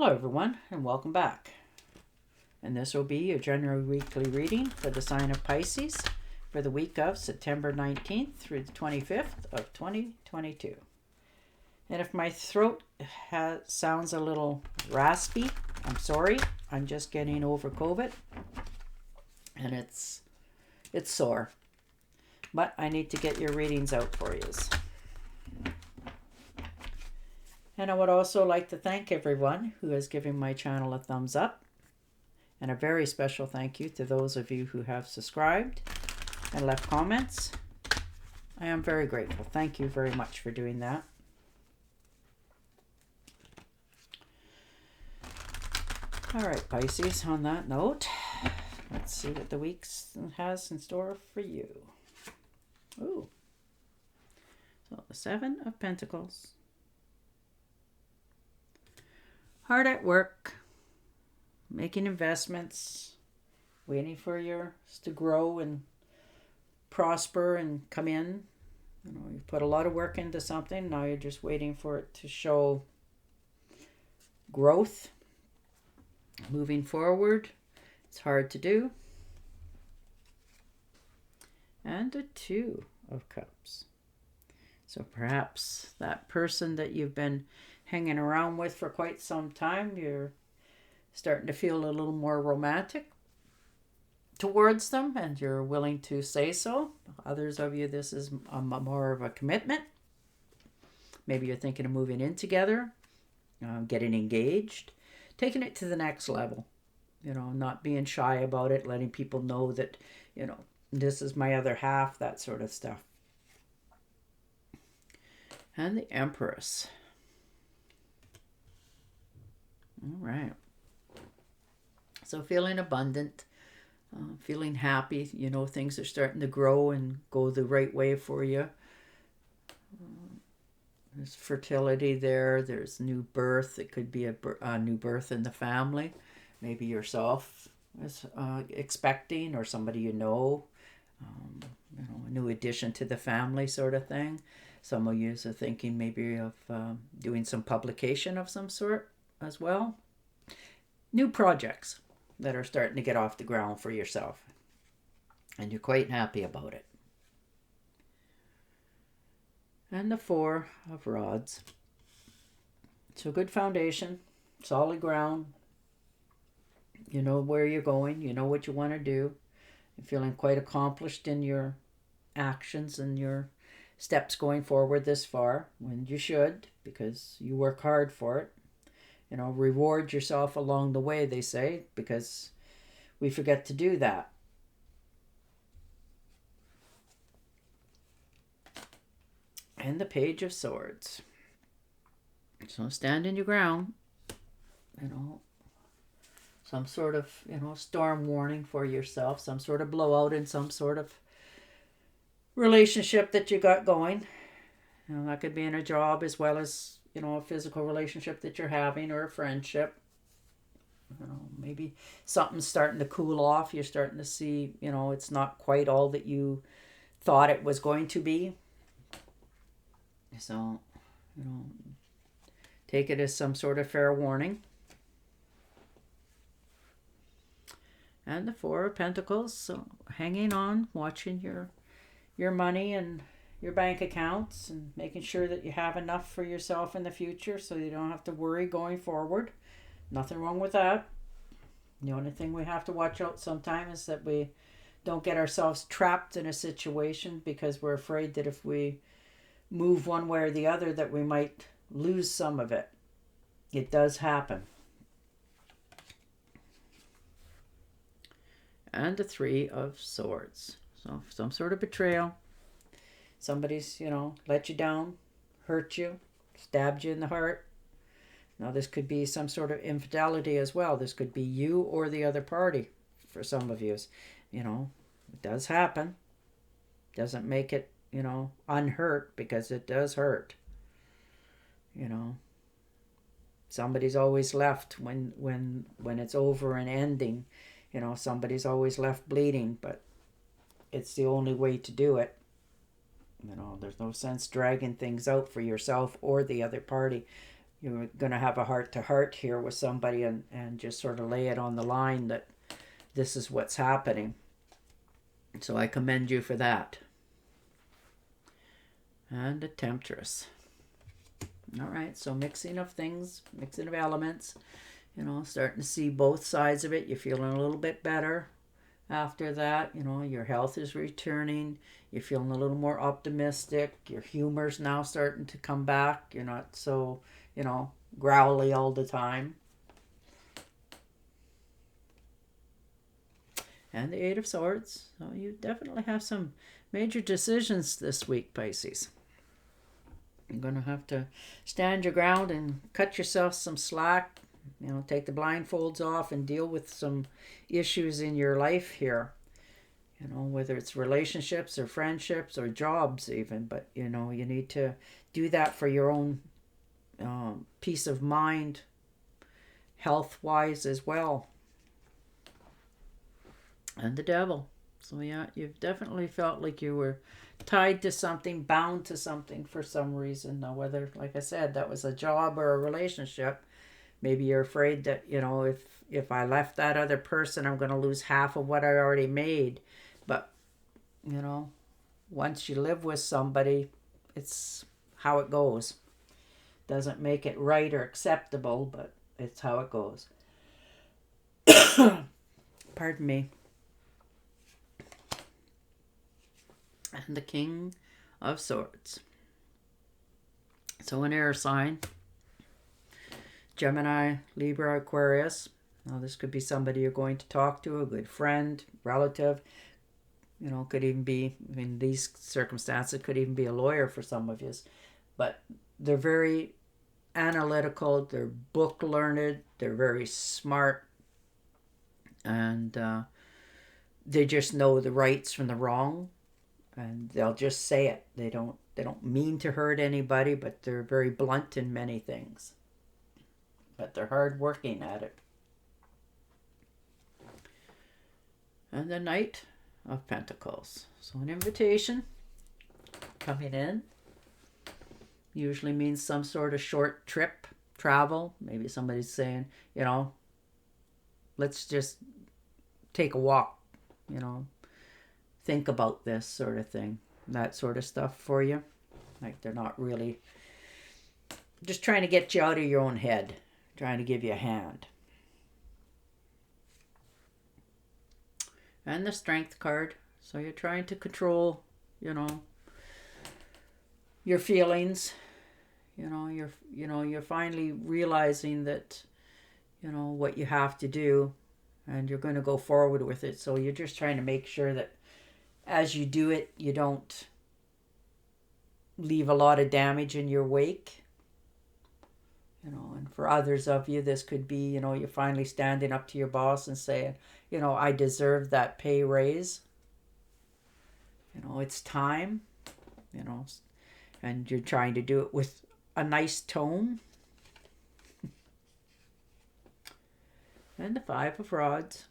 Hello everyone and welcome back. And this will be your general weekly reading for the sign of Pisces for the week of September 19th through the 25th of 2022. And if my throat sounds a little raspy, I'm sorry. I'm just getting over COVID and it's sore. But I need to get your readings out for you. And I would also like to thank everyone who has given my channel a thumbs up. And a very special thank you to those of you who have subscribed and left comments. I am very grateful. Thank you very much for doing that. All right, Pisces, on that note, let's see what the week has in store for you. Ooh. So the Seven of Pentacles. Hard at work, making investments, waiting for yours to grow and prosper and come in. You know, you've put a lot of work into something. Now you're just waiting for it to show growth. Moving forward, it's hard to do. And a Two of Cups. So perhaps that person that you've been hanging around with for quite some time, you're starting to feel a little more romantic towards them and you're willing to say so. Others of you, this is more of a commitment. Maybe you're thinking of moving in together, getting engaged, taking it to the next level, you know, not being shy about it, letting people know that, you know, this is my other half, that sort of stuff. And the Empress. All right. So feeling abundant, feeling happy, you know, things are starting to grow and go the right way for you. There's fertility there. There's new birth. It could be a new birth in the family. Maybe yourself is expecting, or somebody you know, a new addition to the family sort of thing. Some of you are thinking maybe of doing some publication of some sort as well. New projects that are starting to get off the ground for yourself. And you're quite happy about it. And the Four of Rods. So good foundation, solid ground. You know where you're going. You know what you want to do. You're feeling quite accomplished in your actions and your steps going forward this far. When you should, because you work hard for it. You know, reward yourself along the way, they say, because we forget to do that. And the Page of Swords. So stand in your ground. You know, some sort of, you know, storm warning for yourself, some sort of blowout in some sort of relationship that you got going. You know, that could be in a job as well as, you know, a physical relationship that you're having, or a friendship. You know, maybe something's starting to cool off. You're starting to see, you know, it's not quite all that you thought it was going to be. So, you know, take it as some sort of fair warning. And the Four of Pentacles. So hanging on, watching your money and your bank accounts and making sure that you have enough for yourself in the future so you don't have to worry going forward. Nothing wrong with that. The only thing we have to watch out sometimes is that we don't get ourselves trapped in a situation because we're afraid that if we move one way or the other that we might lose some of it. It does happen. And the Three of Swords. So some sort of betrayal. Somebody's, you know, let you down, hurt you, stabbed you in the heart. Now this could be some sort of infidelity as well. This could be you or the other party for some of you. You know, it does happen. Doesn't make it, you know, unhurt, because it does hurt. You know, somebody's always left when it's over and ending. You know, somebody's always left bleeding, but it's the only way to do it. You know, there's no sense dragging things out for yourself or the other party. you're going to have a heart-to-heart here with somebody and just sort of lay it on the line that this is what's happening. So I commend you for that. And a Temptress. All right, so mixing of things, mixing of elements, starting to see both sides of it. You're feeling a little bit better after that. Your health is returning. You're feeling a little more optimistic. Your humor's now starting to come back. You're not so, growly all the time. And the Eight of Swords. So you definitely have some major decisions this week, Pisces. You're going to have to stand your ground and cut yourself some slack. Take the blindfolds off and deal with some issues in your life here. Whether it's relationships or friendships or jobs even. But, you need to do that for your own peace of mind, health-wise as well. And the Devil. So yeah, you've definitely felt like you were tied to something, bound to something for some reason. Now, whether, like I said, that was a job or a relationship, maybe you're afraid that, if I left that other person, I'm going to lose half of what I already made. But, once you live with somebody, it's how it goes. Doesn't make it right or acceptable, but it's how it goes. Pardon me. And the King of Swords. So an air sign. Gemini, Libra, Aquarius. Now this could be somebody you're going to talk to, a good friend, relative. Could even be, in these circumstances, could even be a lawyer for some of you. But they're very analytical, they're book learned, they're very smart, and they just know the rights from the wrong, and they'll just say it. They don't mean to hurt anybody, but they're very blunt in many things. But they're hard working at it. And the Knight of Pentacles. So an invitation coming in usually means some sort of short trip, travel. Maybe somebody's saying, let's just take a walk, think about this sort of thing. That sort of stuff for you. Like they're not really just trying to get you out of your own head, trying to give you a hand. And the Strength card. So you're trying to control, your feelings. You're finally realizing that, what you have to do, and you're going to go forward with it. So you're just trying to make sure that as you do it, you don't leave a lot of damage in your wake. And for others of you, this could be, you're finally standing up to your boss and saying, I deserve that pay raise. It's time, and you're trying to do it with a nice tone. And the Five of Rods.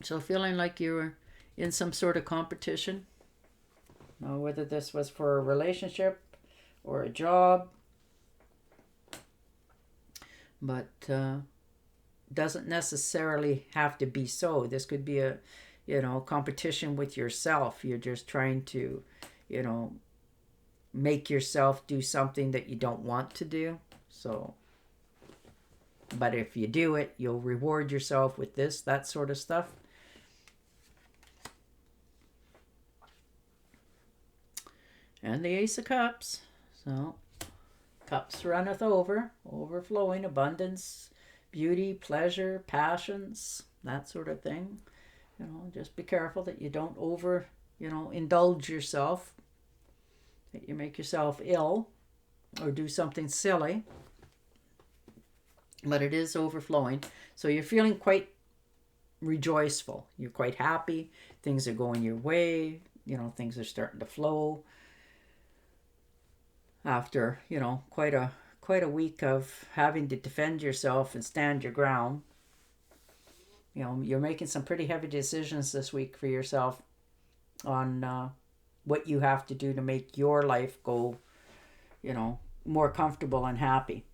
So feeling like you were in some sort of competition. Now, whether this was for a relationship or a job. But doesn't necessarily have to be so. This could be a, competition with yourself. You're just trying to, make yourself do something that you don't want to do. So, but if you do it, you'll reward yourself with this, that sort of stuff. And the Ace of Cups. So, cups runneth over, overflowing, abundance, beauty, pleasure, passions, that sort of thing. Just be careful that you don't indulge yourself, that you make yourself ill or do something silly. But it is overflowing. So you're feeling quite rejoiceful. You're quite happy. Things are going your way. Things are starting to flow. After, quite a week of having to defend yourself and stand your ground. You're making some pretty heavy decisions this week for yourself on what you have to do to make your life go, more comfortable and happy.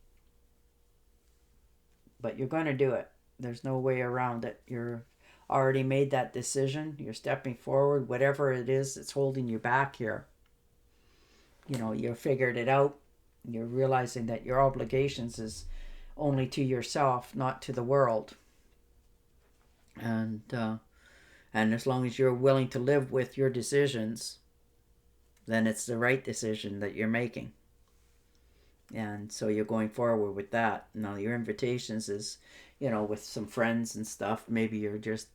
but you're going to do it. There's no way around it. You're already made that decision. You're stepping forward, whatever it is that's holding you back here. You know, you figured it out. You're realizing that your obligations is only to yourself, not to the world. And as long as you're willing to live with your decisions, then it's the right decision that you're making. And so you're going forward with that. Now your invitations is, you know, with some friends and stuff. Maybe you're just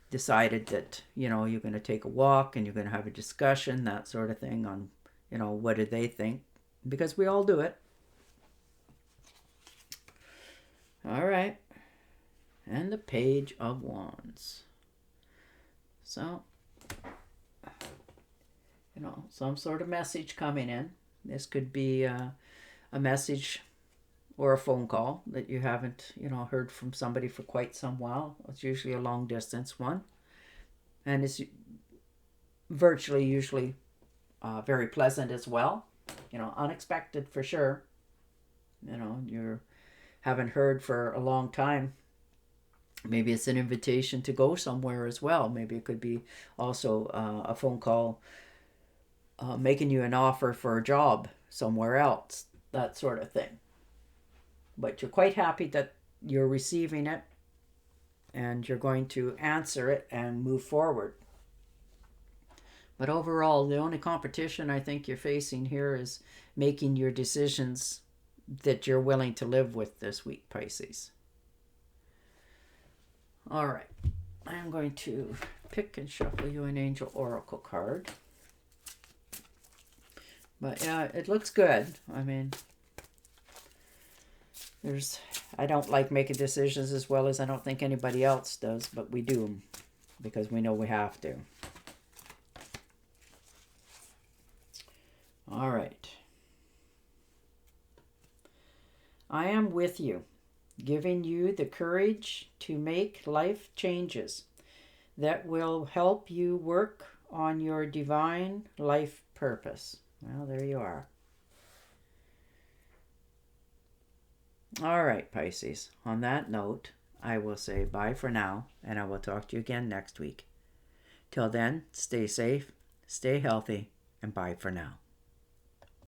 decided that, you know, you're going to take a walk and you're going to have a discussion, that sort of thing, on, you know, what do they think? Because we all do it. All right. And the Page of Wands. So, you know, some sort of message coming in. This could be a message or a phone call that you haven't, you know, heard from somebody for quite some while. It's usually a long distance one. And it's virtually usually very pleasant as well. You know, unexpected for sure. You know, you haven't heard for a long time. Maybe it's an invitation to go somewhere as well. Maybe it could be also a phone call making you an offer for a job somewhere else, that sort of thing. But you're quite happy that you're receiving it and you're going to answer it and move forward. But overall, the only competition I think you're facing here is making your decisions that you're willing to live with this week, Pisces. All right. I'm going to pick and shuffle you an Angel Oracle card. But yeah, it looks good. I mean, I don't like making decisions as well as I don't think anybody else does, but we do them because we know we have to. All right. I am with you, giving you the courage to make life changes that will help you work on your divine life purpose. Well, there you are. All right, Pisces. On that note, I will say bye for now, and I will talk to you again next week. Till then, stay safe, stay healthy, and bye for now.